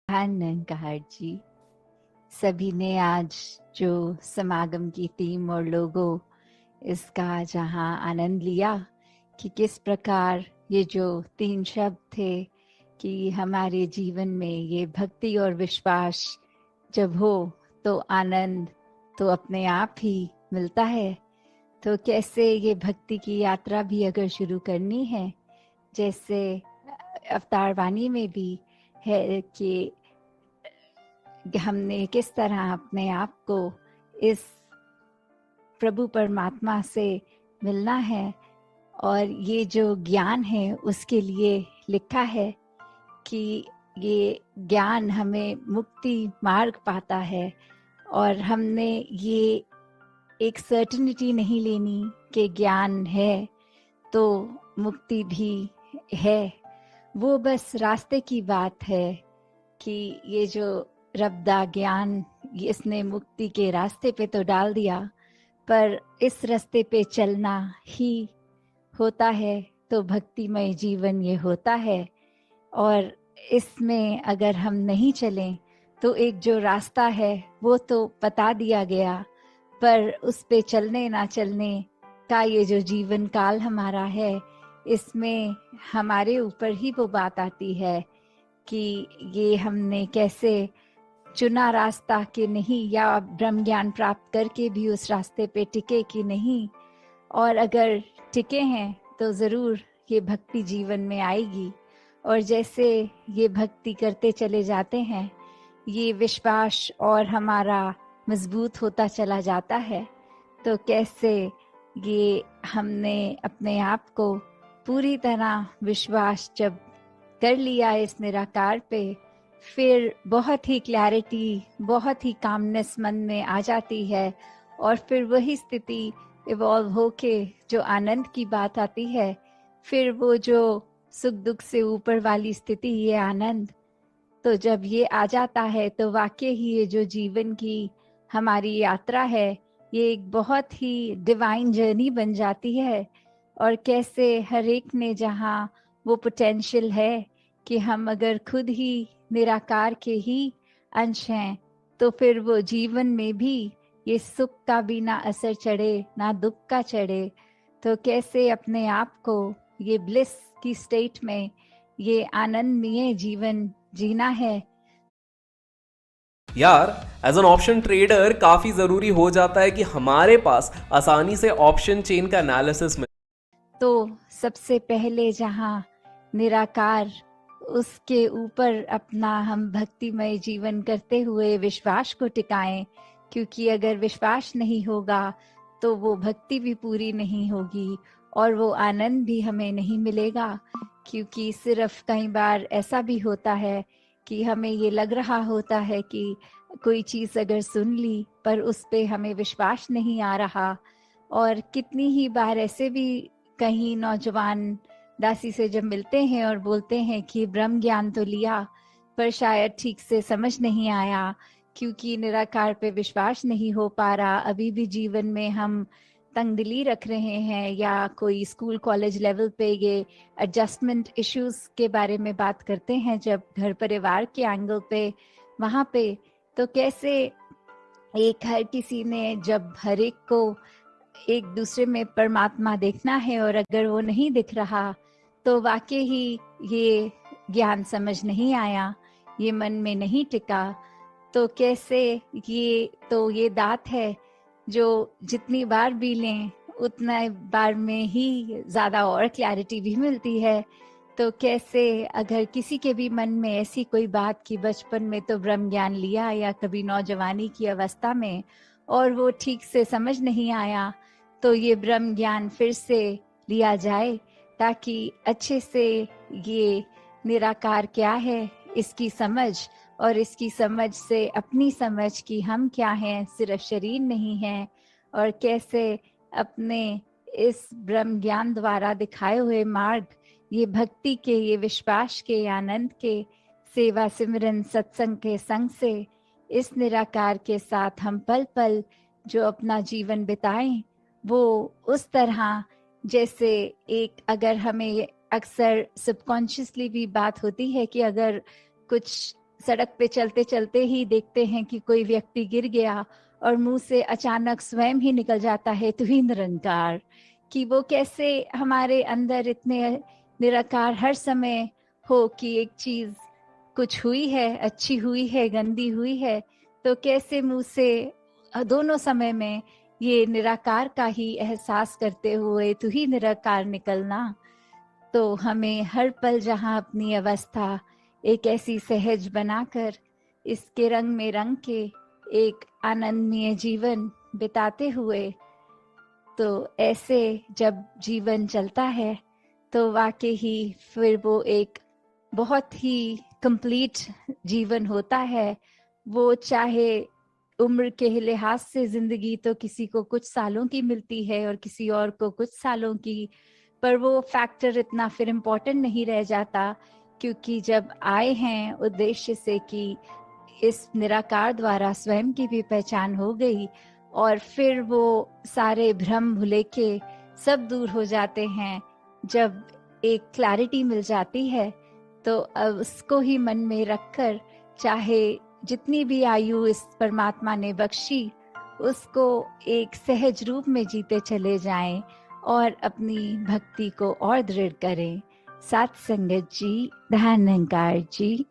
निरंकार जी, सभी ने आज जो समागम की थीम और लोगो इसका जहाँ आनंद लिया कि किस प्रकार ये जो 3 शब्द थे कि हमारे जीवन में ये भक्ति और विश्वास जब हो तो आनंद तो अपने आप ही मिलता है। तो कैसे ये भक्ति की यात्रा भी अगर शुरू करनी है, जैसे अवतार वाणी में भी है कि हमने किस तरह अपने आप को इस प्रभु परमात्मा से मिलना है, और ये जो ज्ञान है उसके लिए लिखा है कि ये ज्ञान हमें मुक्ति मार्ग पाता है। और हमने ये एक सर्टेनिटी नहीं लेनी कि ज्ञान है तो मुक्ति भी है, वो बस रास्ते की बात है कि ये जो रब्दा ज्ञान इसने मुक्ति के रास्ते पे तो डाल दिया, पर इस रास्ते पे चलना ही होता है तो भक्तिमय जीवन ये होता है। और इसमें अगर हम नहीं चलें तो एक जो रास्ता है वो तो बता दिया गया, पर उस पे चलने ना चलने का ये जो जीवन काल हमारा है, इसमें हमारे ऊपर ही वो बात आती है कि ये हमने कैसे चुना रास्ता कि नहीं, या ब्रह्म ज्ञान प्राप्त करके भी उस रास्ते पे टिके कि नहीं। और अगर टिके हैं तो ज़रूर ये भक्ति जीवन में आएगी। और जैसे ये भक्ति करते चले जाते हैं, ये विश्वास और हमारा मजबूत होता चला जाता है। तो कैसे ये हमने अपने आप को पूरी तरह विश्वास जब कर लिया इस निराकार पे, फिर बहुत ही क्लैरिटी, बहुत ही कामनेस मन में आ जाती है। और फिर वही स्थिति इवॉल्व होके जो आनंद की बात आती है, फिर वो जो सुख दुख से ऊपर वाली स्थिति, ये आनंद, तो जब ये आ जाता है तो वाकई ही ये जो जीवन की हमारी यात्रा है, ये एक बहुत ही डिवाइन जर्नी बन जाती है। और कैसे हर एक ने जहाँ वो पोटेंशियल है कि हम अगर खुद ही निराकार के ही अंश हैं, तो फिर वो जीवन में भी ये सुख का भी ना असर चढ़े ना दुख का चढ़े। तो कैसे अपने आप को ये ब्लिस की स्टेट में, ये आनंदमय जीवन जीना है। यार, एज एन ऑप्शन ट्रेडर काफी जरूरी हो जाता है कि हमारे पास आसानी से ऑप्शन चेन का एनालिसिस मिले। तो सबसे पहले जहाँ निराकार, उसके ऊपर अपना हम भक्तिमय जीवन करते हुए विश्वास को टिकाएं, क्योंकि अगर विश्वास नहीं होगा तो वो भक्ति भी पूरी नहीं होगी और वो आनंद भी हमें नहीं मिलेगा। क्योंकि सिर्फ कई बार ऐसा भी होता है कि हमें ये लग रहा होता है कि कोई चीज़ अगर सुन ली पर उस पे हमें विश्वास नहीं आ रहा। और कितनी ही बार ऐसे भी कहीं नौजवान दासी से जब मिलते हैं और बोलते हैं कि ब्रह्म ज्ञान तो लिया पर शायद ठीक से समझ नहीं आया, क्योंकि निराकार पे विश्वास नहीं हो पा रहा। अभी भी जीवन में हम तंगदिली रख रहे हैं, या कोई स्कूल कॉलेज लेवल पे ये एडजस्टमेंट इश्यूज के बारे में बात करते हैं जब घर परिवार के एंगल पे, वहाँ पे तो कैसे एक हर किसी ने जब हर एक को एक दूसरे में परमात्मा देखना है, और अगर वो नहीं दिख रहा तो वाकई ही ये ज्ञान समझ नहीं आया, ये मन में नहीं टिका। तो कैसे ये दात है जो जितनी बार भी लें उतना बार में ही ज़्यादा और क्लैरिटी भी मिलती है। तो कैसे अगर किसी के भी मन में ऐसी कोई बात कि बचपन में तो ब्रह्म ज्ञान लिया या कभी नौजवानी की अवस्था में और वो ठीक से समझ नहीं आया, तो ये ब्रह्म ज्ञान फिर से लिया जाए ताकि अच्छे से ये निराकार क्या है इसकी समझ, और इसकी समझ से अपनी समझ कि हम क्या हैं, सिर्फ शरीर नहीं है, और कैसे अपने इस ब्रह्म ज्ञान द्वारा दिखाए हुए मार्ग, ये भक्ति के, ये विश्वास के, आनंद के, सेवा सिमरन सत्संग के संग से इस निराकार के साथ हम पल पल जो अपना जीवन बिताएं, वो उस तरह जैसे एक, अगर हमें अक्सर सबकॉन्शियसली भी बात होती है कि अगर कुछ सड़क पे चलते चलते ही देखते हैं कि कोई व्यक्ति गिर गया और मुंह से अचानक स्वयं ही निकल जाता है तू ही निरंकार, कि वो कैसे हमारे अंदर इतने निराकार हर समय हो कि एक चीज कुछ हुई है, अच्छी हुई है, गंदी हुई है, तो कैसे मुंह से दोनों समय में ये निराकार का ही एहसास करते हुए तू ही निराकार निकलना। तो हमें हर पल जहाँ अपनी अवस्था एक ऐसी सहज बनाकर इसके रंग में रंग के एक आनंदमय जीवन बिताते हुए, तो ऐसे जब जीवन चलता है तो वाकई ही फिर वो एक बहुत ही कंप्लीट जीवन होता है। वो चाहे उम्र के लिहाज से जिंदगी तो किसी को कुछ सालों की मिलती है और किसी और को कुछ सालों की, पर वो फैक्टर इतना फिर इम्पोर्टेंट नहीं रह जाता, क्योंकि जब आए हैं उद्देश्य से कि इस निराकार द्वारा स्वयं की भी पहचान हो गई और फिर वो सारे भ्रम भुलेखे सब दूर हो जाते हैं। जब एक क्लैरिटी मिल जाती है तो अब उसको ही मन में रखकर चाहे जितनी भी आयु इस परमात्मा ने बख्शी उसको एक सहज रूप में जीते चले जाएं और अपनी भक्ति को और दृढ़ करें। सात संगत जी, धन निरंकार जी।